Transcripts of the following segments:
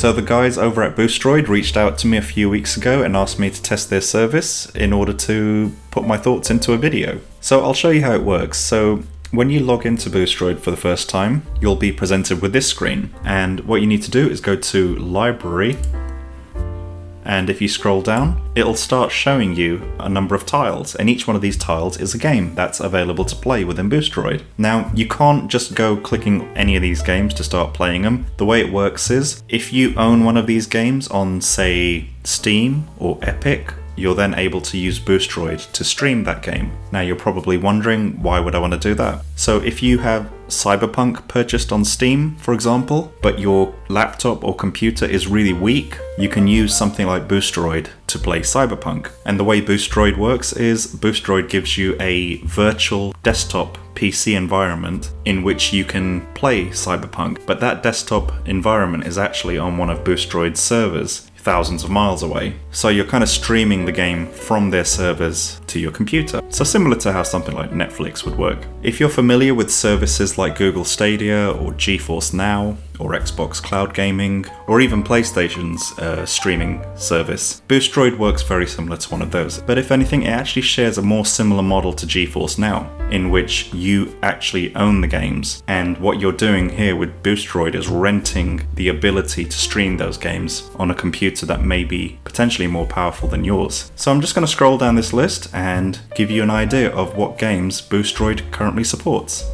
So the guys over at Boosteroid reached out to me a few weeks ago and asked me to test their service in order to put my thoughts into a video. So I'll show you how it works. So when you log into Boosteroid for the first time, you'll be presented with this screen. And what you need to do is go to Library. And if you scroll down, it'll start showing you a number of tiles, and each one of these tiles is a game that's available to play within Boosteroid. Now, you can't just go clicking any of these games to start playing them. The way it works is, if you own one of these games on, say, Steam or Epic, you're then able to use Boosteroid to stream that game. Now you're probably wondering, why would I want to do that? So if you have Cyberpunk purchased on Steam, for example, but your laptop or computer is really weak, you can use something like Boosteroid to play Cyberpunk. And the way Boosteroid works is Boosteroid gives you a virtual desktop PC environment in which you can play Cyberpunk, but that desktop environment is actually on one of Boosteroid's servers, thousands of miles away. So you're kind of streaming the game from their servers to your computer. So similar to how something like Netflix would work. If you're familiar with services like Google Stadia or GeForce Now or Xbox Cloud Gaming or even PlayStation's streaming service, Boosteroid works very similar to one of those. But if anything, it actually shares a more similar model to GeForce Now, in which you actually own the games, and what you're doing here with Boosteroid is renting the ability to stream those games on a computer that may be potentially more powerful than yours. So I'm just going to scroll down this list and give you an idea of what games Boosteroid currently supports.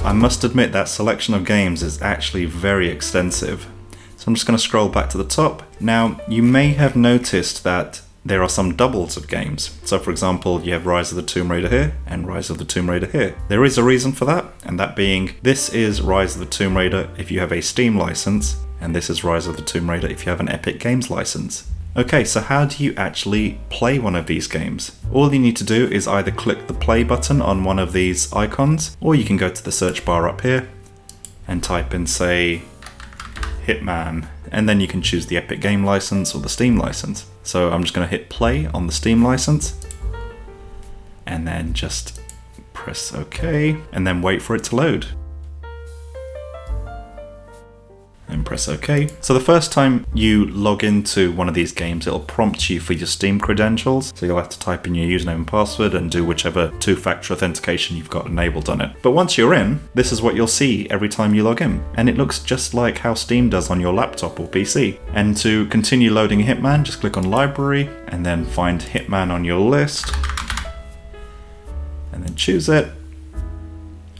I must admit that selection of games is actually very extensive. So I'm just going to scroll back to the top. Now, you may have noticed that there are some doubles of games. So for example, you have Rise of the Tomb Raider here and Rise of the Tomb Raider here. There is a reason for that, and that being, this is Rise of the Tomb Raider if you have a Steam license, and this is Rise of the Tomb Raider if you have an Epic Games license. Okay, so how do you actually play one of these games? All you need to do is either click the play button on one of these icons, or you can go to the search bar up here and type in, say, Hitman, and then you can choose the Epic Game license or the Steam license. So I'm just going to hit play on the Steam license, and then just press OK, and then wait for it to load. And press OK. So the first time you log into one of these games, it'll prompt you for your Steam credentials. So you'll have to type in your username and password and do whichever two-factor authentication you've got enabled on it. But once you're in, this is what you'll see every time you log in. And it looks just like how Steam does on your laptop or PC. And to continue loading Hitman, just click on Library and then find Hitman on your list. And then choose it.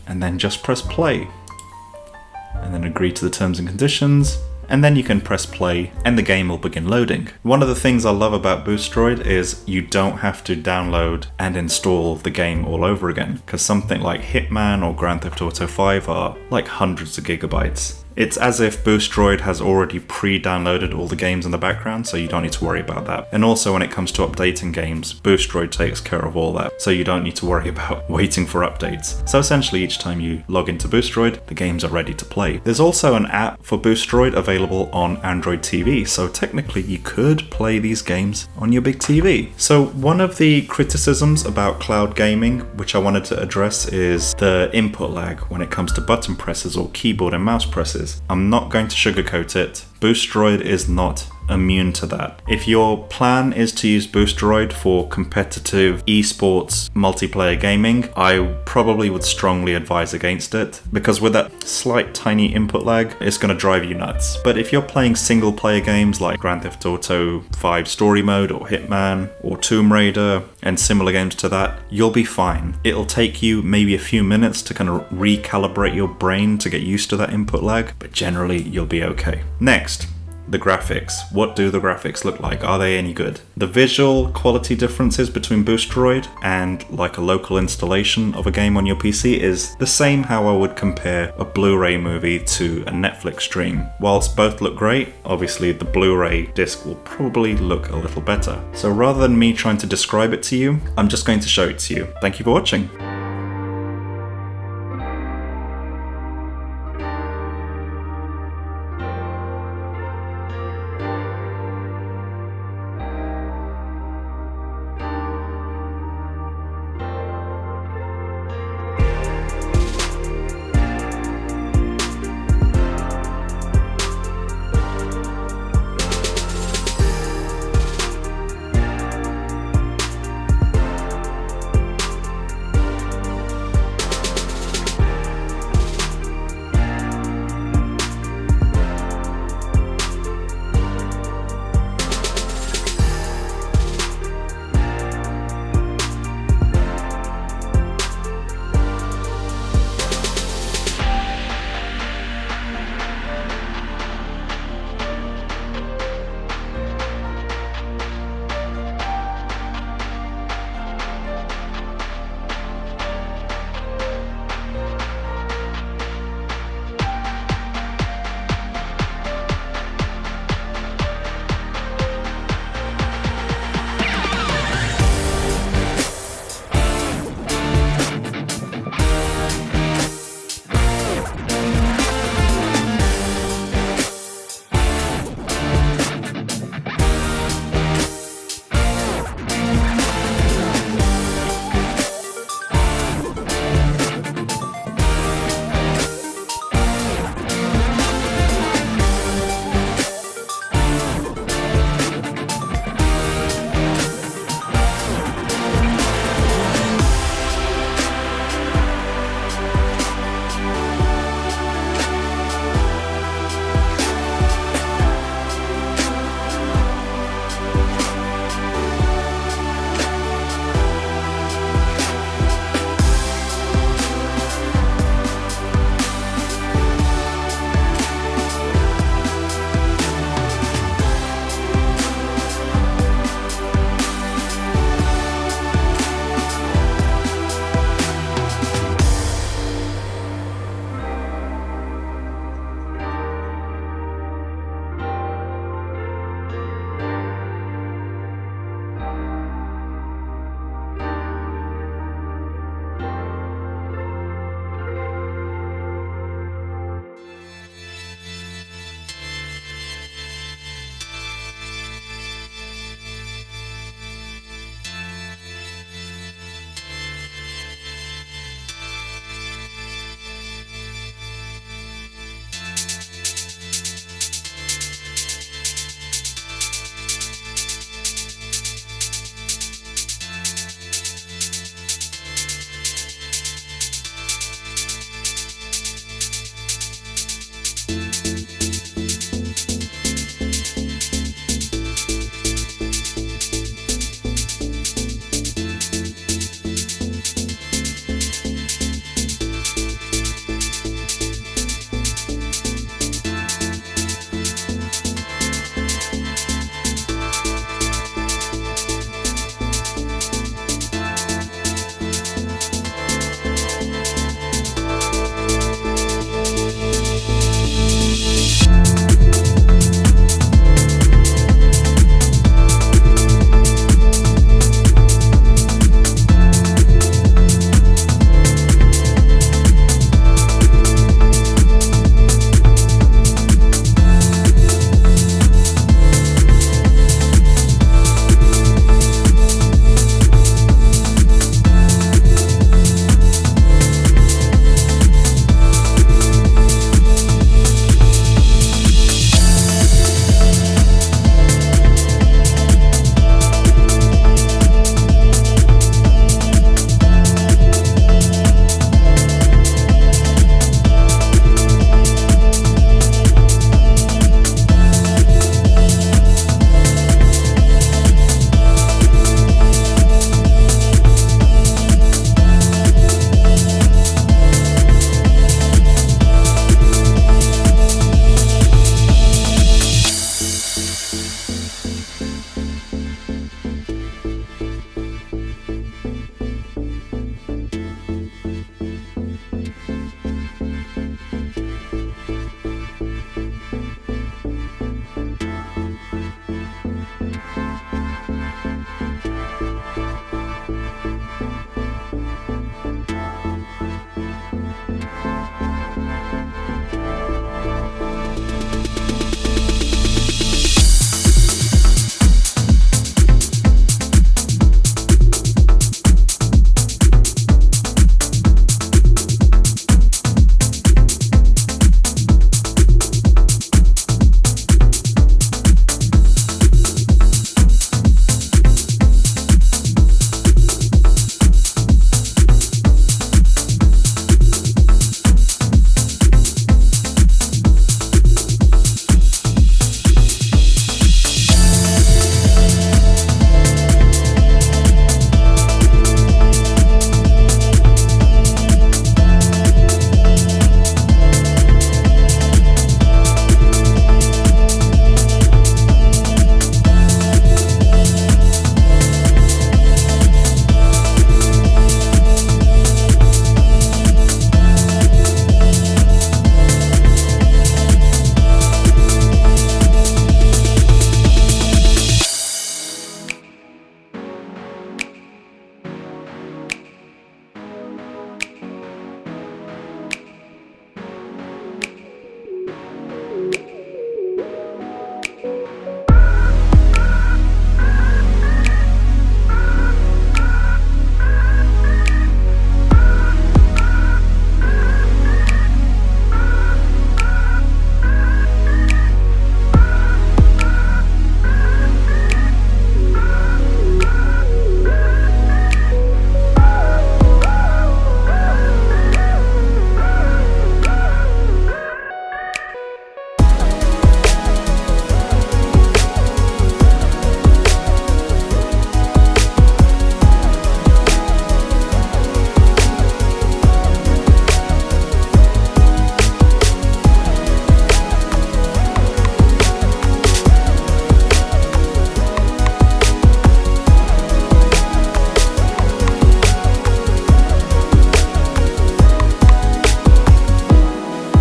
And then just press play. And then agree to the terms and conditions, and then you can press play and the game will begin loading. One of the things I love about Boosteroid is you don't have to download and install the game all over again, because something like Hitman or Grand Theft Auto 5 are like hundreds of gigabytes. It's as if Boosteroid has already pre-downloaded all the games in the background, so you don't need to worry about that. And also when it comes to updating games, Boosteroid takes care of all that, so you don't need to worry about waiting for updates. So essentially each time you log into Boosteroid, the games are ready to play. There's also an app for Boosteroid available on Android TV, so technically you could play these games on your big TV. So one of the criticisms about cloud gaming, which I wanted to address, is the input lag when it comes to button presses or keyboard and mouse presses. I'm not going to sugarcoat it. Boosteroid is not immune to that. If your plan is to use Boosteroid for competitive esports multiplayer gaming, I probably would strongly advise against it, because with that slight tiny input lag, it's going to drive you nuts. But if you're playing single player games like Grand Theft Auto 5 Story Mode or Hitman or Tomb Raider and similar games to that, you'll be fine. It'll take you maybe a few minutes to kind of recalibrate your brain to get used to that input lag, but generally you'll be okay. Next, the graphics. What do the graphics look like? Are they any good? The visual quality differences between Boosteroid and like a local installation of a game on your PC is the same how I would compare a Blu-ray movie to a Netflix stream. Whilst both look great, obviously the Blu-ray disc will probably look a little better. So rather than me trying to describe it to you, I'm just going to show it to you. Thank you for watching.